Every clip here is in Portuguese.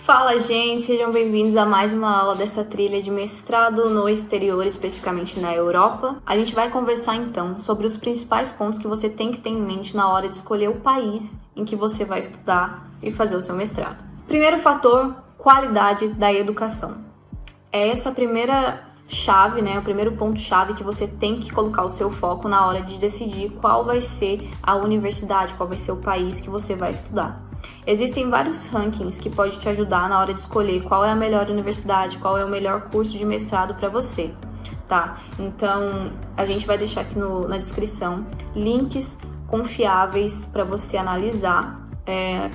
Fala, gente! Sejam bem-vindos a mais uma aula dessa trilha de mestrado no exterior, especificamente na Europa. A gente vai conversar, então, sobre os principais pontos que você tem que ter em mente na hora de escolher o país em que você vai estudar e fazer o seu mestrado. Primeiro fator, qualidade da educação. É essa primeira chave, né? O primeiro ponto-chave que você tem que colocar o seu foco na hora de decidir qual vai ser a universidade, qual vai ser o país que você vai estudar. Existem vários rankings que podem te ajudar na hora de escolher qual é a melhor universidade, qual é o melhor curso de mestrado para você, tá? Então, a gente vai deixar aqui na descrição links confiáveis para você analisar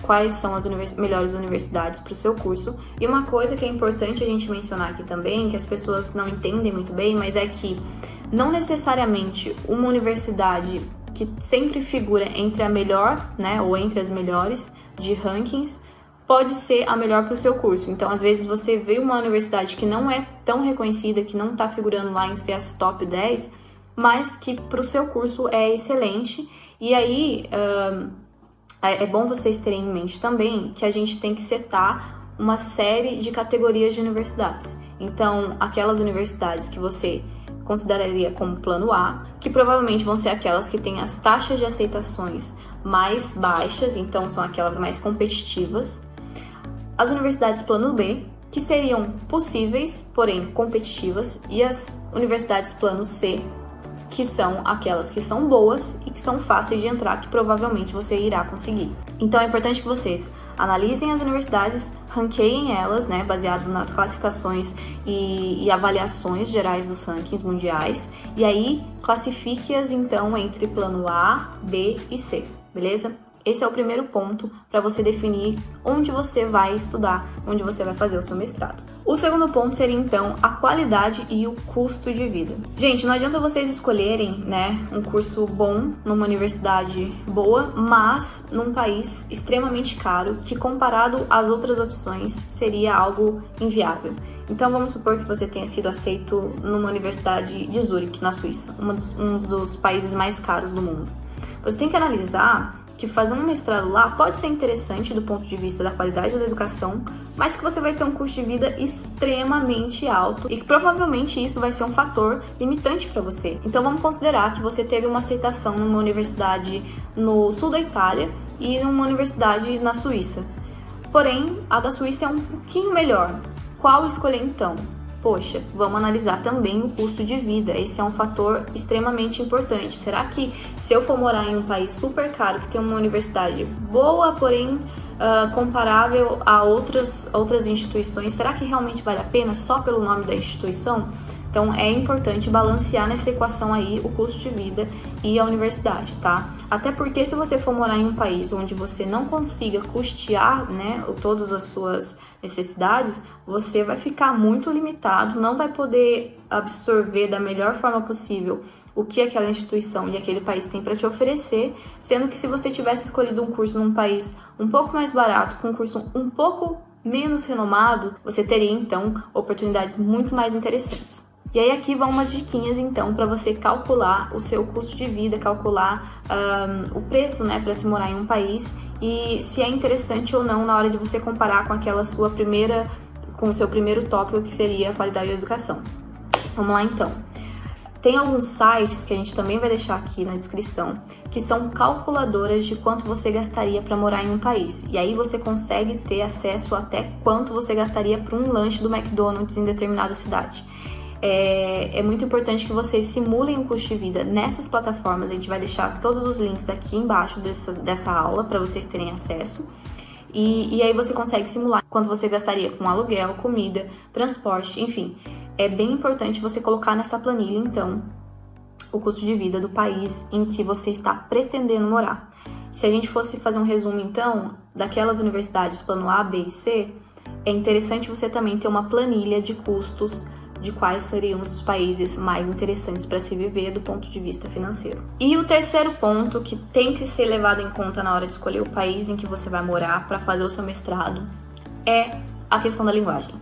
quais são as melhores universidades para o seu curso. E uma coisa que é importante a gente mencionar aqui também, que as pessoas não entendem muito bem, mas é que não necessariamente uma universidade que sempre figura entre a melhor, né, ou entre as melhores de rankings, pode ser a melhor para o seu curso. Então, às vezes, você vê uma universidade que não é tão reconhecida, que não está figurando lá entre as top 10, mas que para o seu curso é excelente. E aí, é bom vocês terem em mente também que a gente tem que setar uma série de categorias de universidades. Então, aquelas universidades que você consideraria como plano A, que provavelmente vão ser aquelas que têm as taxas de aceitações mais baixas, então são aquelas mais competitivas. As universidades plano B, que seriam possíveis, porém competitivas, e as universidades plano C, que são aquelas que são boas e que são fáceis de entrar, que provavelmente você irá conseguir. Então é importante que vocês analisem as universidades, ranqueiem elas, né, baseado nas classificações e avaliações gerais dos rankings mundiais, e aí classifique-as então entre plano A, B e C, beleza? Esse é o primeiro ponto para você definir onde você vai estudar, onde você vai fazer o seu mestrado. O segundo ponto seria, então, a qualidade e o custo de vida. Gente, não adianta vocês escolherem, né, um curso bom numa universidade boa, mas num país extremamente caro, que comparado às outras opções seria algo inviável. Então, vamos supor que você tenha sido aceito numa universidade de Zurique, na Suíça, um dos países mais caros do mundo. Você tem que analisar que fazer um mestrado lá pode ser interessante do ponto de vista da qualidade da educação, mas que você vai ter um custo de vida extremamente alto e que provavelmente isso vai ser um fator limitante para você. Então vamos considerar que você teve uma aceitação numa universidade no sul da Itália e numa universidade na Suíça. Porém, a da Suíça é um pouquinho melhor. Qual escolher então? Poxa, vamos analisar também o custo de vida. Esse é um fator extremamente importante. Será que se eu for morar em um país super caro, que tem uma universidade boa, porém comparável a outras instituições, será que realmente vale a pena só pelo nome da instituição? Então, é importante balancear nessa equação aí o custo de vida e a universidade, tá? Até porque se você for morar em um país onde você não consiga custear, né, todas as suas necessidades, você vai ficar muito limitado, não vai poder absorver da melhor forma possível o que aquela instituição e aquele país tem para te oferecer, sendo que se você tivesse escolhido um curso num país um pouco mais barato, com um curso um pouco menos renomado, você teria então oportunidades muito mais interessantes. E aí aqui vão umas diquinhas então para você calcular o seu custo de vida, calcular o preço, né, para se morar em um país e se é interessante ou não na hora de você comparar com com o seu primeiro tópico, que seria a qualidade da educação. Vamos lá então. Tem alguns sites que a gente também vai deixar aqui na descrição, que são calculadoras de quanto você gastaria para morar em um país. E aí você consegue ter acesso até quanto você gastaria para um lanche do McDonald's em determinada cidade. É muito importante que vocês simulem o custo de vida nessas plataformas. A gente vai deixar todos os links aqui embaixo dessa aula para vocês terem acesso. E aí você consegue simular quanto você gastaria com aluguel, comida, transporte, enfim. É bem importante você colocar nessa planilha, então, o custo de vida do país em que você está pretendendo morar. Se a gente fosse fazer um resumo, então, daquelas universidades plano A, B e C, é interessante você também ter uma planilha de custos de quais seriam os países mais interessantes para se viver do ponto de vista financeiro. E o terceiro ponto que tem que ser levado em conta na hora de escolher o país em que você vai morar para fazer o seu mestrado é a questão da linguagem.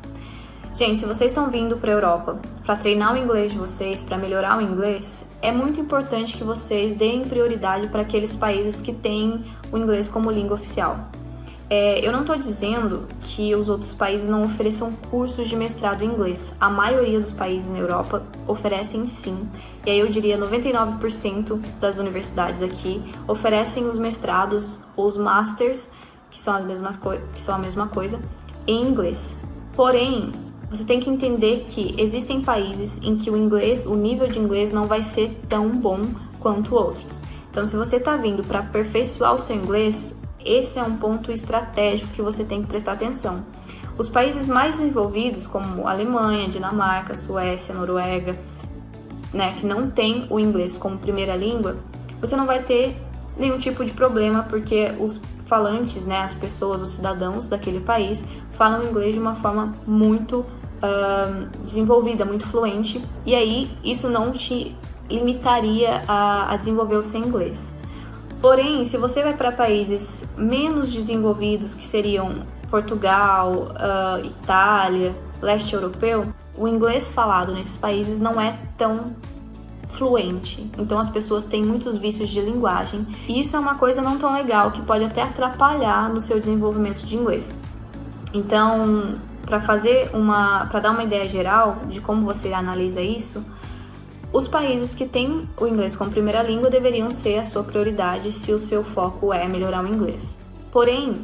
Gente, se vocês estão vindo para a Europa para treinar o inglês de vocês, para melhorar o inglês, é muito importante que vocês deem prioridade para aqueles países que têm o inglês como língua oficial. Eu não estou dizendo que os outros países não ofereçam cursos de mestrado em inglês. A maioria dos países na Europa oferecem sim. E aí eu diria 99% das universidades aqui oferecem os mestrados ou os masters, que são a mesma coisa, em inglês. Porém, você tem que entender que existem países em que o nível de inglês não vai ser tão bom quanto outros. Então, se você está vindo para aperfeiçoar o seu inglês, esse é um ponto estratégico que você tem que prestar atenção. Os países mais desenvolvidos, como Alemanha, Dinamarca, Suécia, Noruega, né, que não tem o inglês como primeira língua, você não vai ter nenhum tipo de problema, porque os falantes, né, as pessoas, os cidadãos daquele país, falam inglês de uma forma muito desenvolvida, muito fluente, e aí isso não te limitaria a desenvolver o seu inglês. Porém, se você vai para países menos desenvolvidos, que seriam Portugal, Itália, leste europeu, o inglês falado nesses países não é tão fluente. Então as pessoas têm muitos vícios de linguagem e isso é uma coisa não tão legal, que pode até atrapalhar no seu desenvolvimento de inglês. Então, para dar uma ideia geral de como você analisa isso, os países que têm o inglês como primeira língua deveriam ser a sua prioridade se o seu foco é melhorar o inglês. Porém,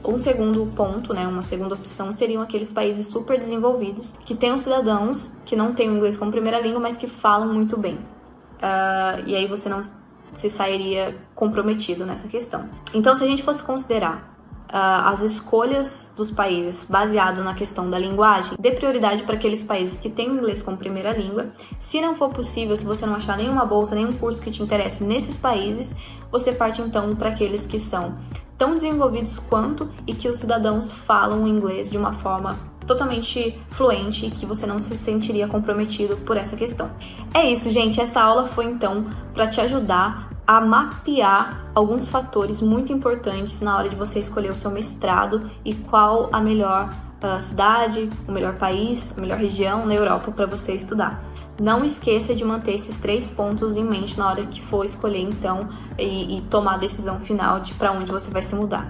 um segundo ponto, né, uma segunda opção, seriam aqueles países super desenvolvidos que têm os cidadãos que não têm o inglês como primeira língua, mas que falam muito bem. E aí você não se sairia comprometido nessa questão. Então, se a gente fosse considerar as escolhas dos países baseado na questão da linguagem, dê prioridade para aqueles países que têm o inglês como primeira língua. Se não for possível, se você não achar nenhuma bolsa, nenhum curso que te interesse nesses países, você parte então para aqueles que são tão desenvolvidos quanto e que os cidadãos falam o inglês de uma forma totalmente fluente e que você não se sentiria comprometido por essa questão. É isso, gente. Essa aula foi então para te ajudar a mapear alguns fatores muito importantes na hora de você escolher o seu mestrado e qual a melhor cidade, o melhor país, a melhor região na Europa para você estudar. Não esqueça de manter esses 3 pontos em mente na hora que for escolher então e tomar a decisão final de para onde você vai se mudar.